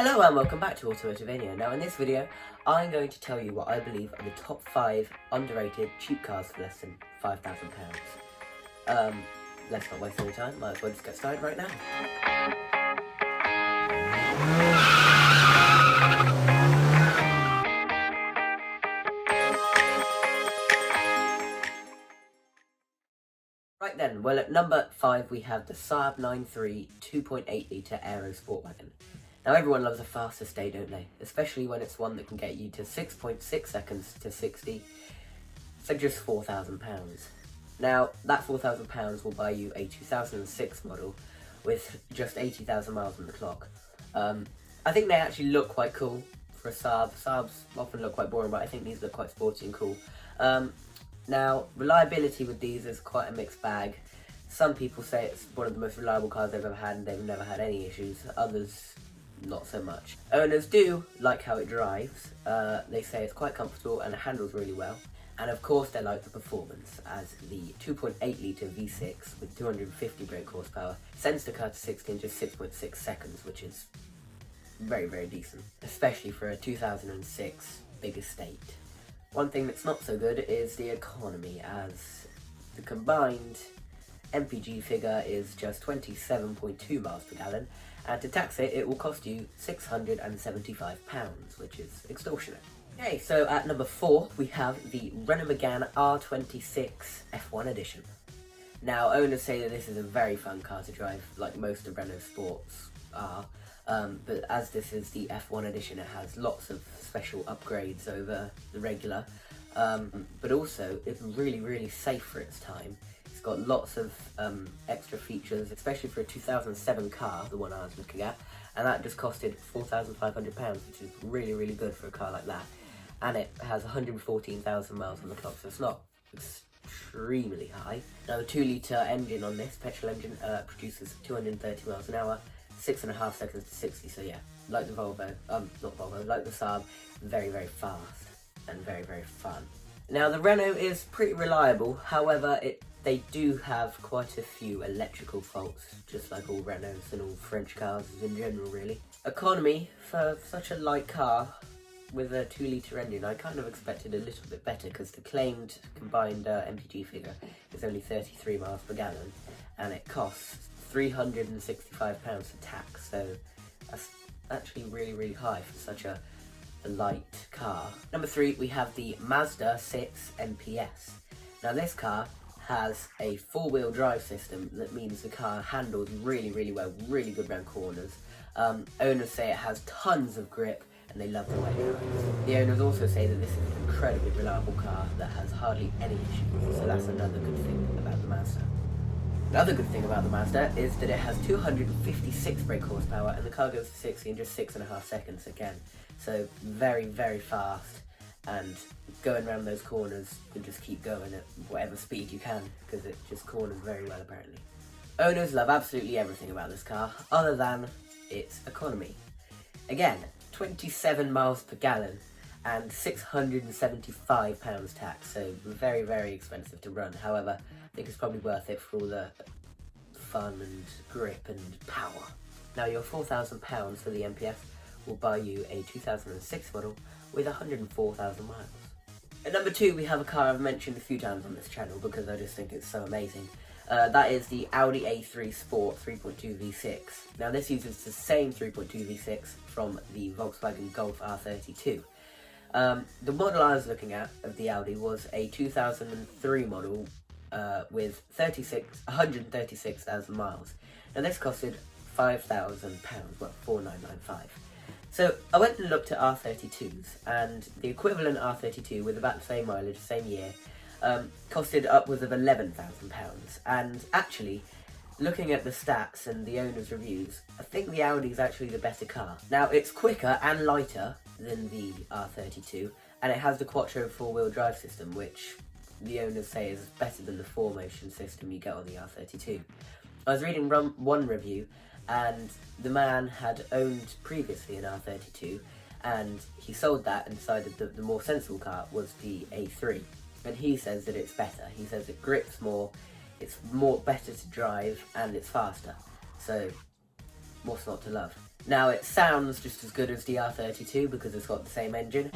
Hello and welcome back to Autotrader. Now in this video, I'm going to tell you what I believe are the top 5 underrated cheap cars for less than £5,000. Let's not waste any time, might as well just get started right now. Right then, well at number 5 we have the Saab 9.3 2.8 litre Aero Sport Wagon. Now everyone loves a fast estate, don't they? Especially when it's one that can get you to 6.6 seconds to 60 for just £4,000. Now that £4,000 will buy you a 2006 model with just 80,000 miles on the clock. I think they actually look quite cool for a Saab. Saabs often look quite boring, but I think these look quite sporty and cool. Now reliability with these is quite a mixed bag. Some people say it's one of the most reliable cars they've ever had and they've never had any issues. Others, not so much. Owners do like how it drives. They say it's quite comfortable and it handles really well. And of course they like the performance, as the 2.8 litre V6 with 250 brake horsepower sends the car to 60 in just 6.6 seconds, which is very, very decent, especially for a 2006 big estate. One thing that's not so good is the economy, as the combined MPG figure is just 27.2 miles per gallon, and to tax it, it will cost you £675, which is extortionate. Okay, so at number 4, we have the Renault Megane R26 F1 Edition. Now, owners say that this is a very fun car to drive, like most of Renault Sports are, but as this is the F1 Edition, it has lots of special upgrades over the regular, but also it's really, really safe for its time. It's got lots of extra features, especially for a 2007 car, the one I was looking at, and that just costed £4,500, which is really, really good for a car like that. And it has 114,000 miles on the clock, so it's not extremely high. Now the 2 litre engine on this, petrol engine, produces 230 miles an hour, 6.5 seconds to 60, so yeah, like the Volvo, like the Saab, very, very fast and very, very fun. Now the Renault is pretty reliable, however they do have quite a few electrical faults, just like all Renaults and all French cars in general really. Economy, for such a light car with a 2 litre engine, I kind of expected a little bit better, because the claimed combined MPG figure is only 33 miles per gallon, and it costs £365 for tax, so that's actually really, really high for such a light car. Number 3, we have the Mazda 6 MPS. Now this car has a 4-wheel drive system that means the car handles really, really well, really good round corners. Owners say it has tons of grip and they love the way it drives. The owners also say that this is an incredibly reliable car that has hardly any issues, so that's another good thing about the Mazda. Another good thing about the Mazda is that it has 256 brake horsepower and the car goes to 60 in just 6.5 seconds again. So very, very fast, and going around those corners, you just keep going at whatever speed you can, because it just corners very well apparently. Owners love absolutely everything about this car, other than its economy. Again, 27 miles per gallon and £675 tax, so very, very expensive to run. However, I think it's probably worth it for all the fun and grip and power. Now your £4,000 for the MPS will buy you a 2006 model with 104,000 miles. At number 2, we have a car I've mentioned a few times on this channel because I just think it's so amazing. That is the Audi A3 Sport 3.2 V6. Now this uses the same 3.2 V6 from the Volkswagen Golf R32. The model I was looking at of the Audi was a 2003 model with 136,000 miles. Now this costed £5,000, well, £4,995. So I went and looked at R32s, and the equivalent R32 with about the same mileage, same year, costed upwards of £11,000. And actually, looking at the stats and the owner's reviews, I think the Audi is actually the better car. Now it's quicker and lighter than the R32, and it has the Quattro 4-wheel drive system, which the owners say is better than the 4Motion system you get on the R32. I was reading one review, and the man had owned previously an R32, and he sold that and decided that the more sensible car was the A3. And he says that it's better. He says it grips more, it's better to drive, and it's faster. So what's not to love? Now it sounds just as good as the R32 because it's got the same engine.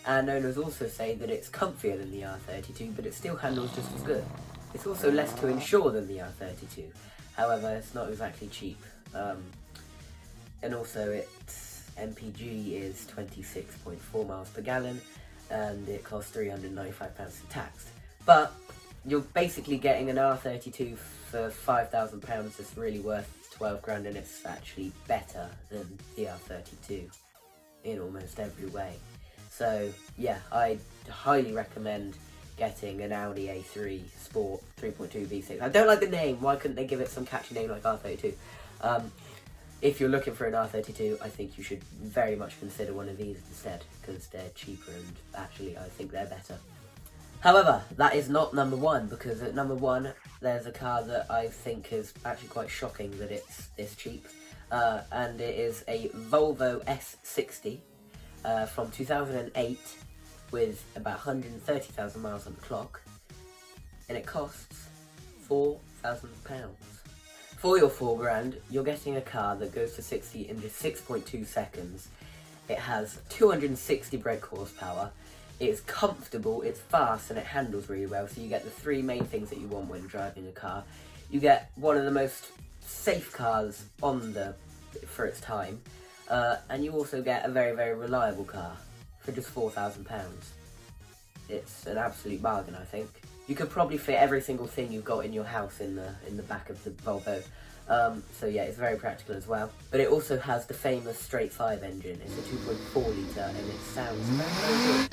And owners also say that it's comfier than the R32, but it still handles just as good. It's also less to insure than the R32, however it's not exactly cheap. And also its MPG is 26.4 miles per gallon, and it costs £395 taxed. But you're basically getting an R32 for £5,000 that's really worth 12 grand, and it's actually better than the R32 in almost every way. So yeah, I highly recommend getting an Audi A3 Sport 3.2 V6. I don't like the name, why couldn't they give it some catchy name like R32? If you're looking for an R32, I think you should very much consider one of these instead, because they're cheaper and actually I think they're better. However, that is not number one, because at number one there's a car that I think is actually quite shocking that it's this cheap, and it is a Volvo S60 from 2008 with about 130,000 miles on the clock, and it costs £4,000. For your £4 grand, you're getting a car that goes to 60 in just 6.2 seconds. It has 260 brake horsepower. It's comfortable, it's fast, and it handles really well. So you get the three main things that you want when driving a car. You get one of the most safe cars for its time, and you also get a very, very reliable car for just £4,000. It's an absolute bargain, I think. You could probably fit every single thing you've got in your house in the back of the Volvo. So yeah, it's very practical as well. But it also has the famous straight 5 engine. It's a 2.4 litre and it sounds very, very good.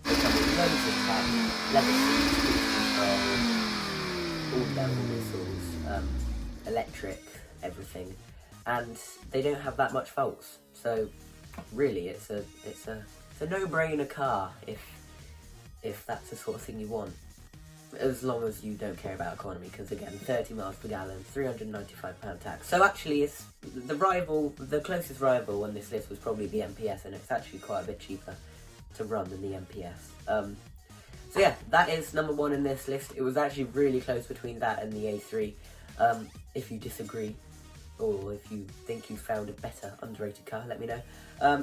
They come with loads of tech, leather seats, cruise control, all bells and whistles, electric, everything. And they don't have that much faults. So really, it's a no-brainer car if that's the sort of thing you want, as long as you don't care about economy, because again, 30 miles per gallon, £395 tax. So actually, it's the closest rival on this list was probably the MPS, and it's actually quite a bit cheaper to run than the MPS. So yeah, that is number one in this list. It was actually really close between that and the A3. If you disagree, or if you think you found a better underrated car, let me know.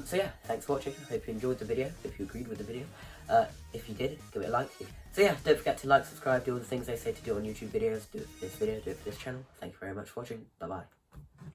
So yeah, thanks for watching. I hope you enjoyed the video, hope you agreed with the video. If you did, give it a like. So yeah, don't forget to like, subscribe, do all the things they say to do on YouTube videos. Do it for this video, do it for this channel. Thank you very much for watching. Bye bye.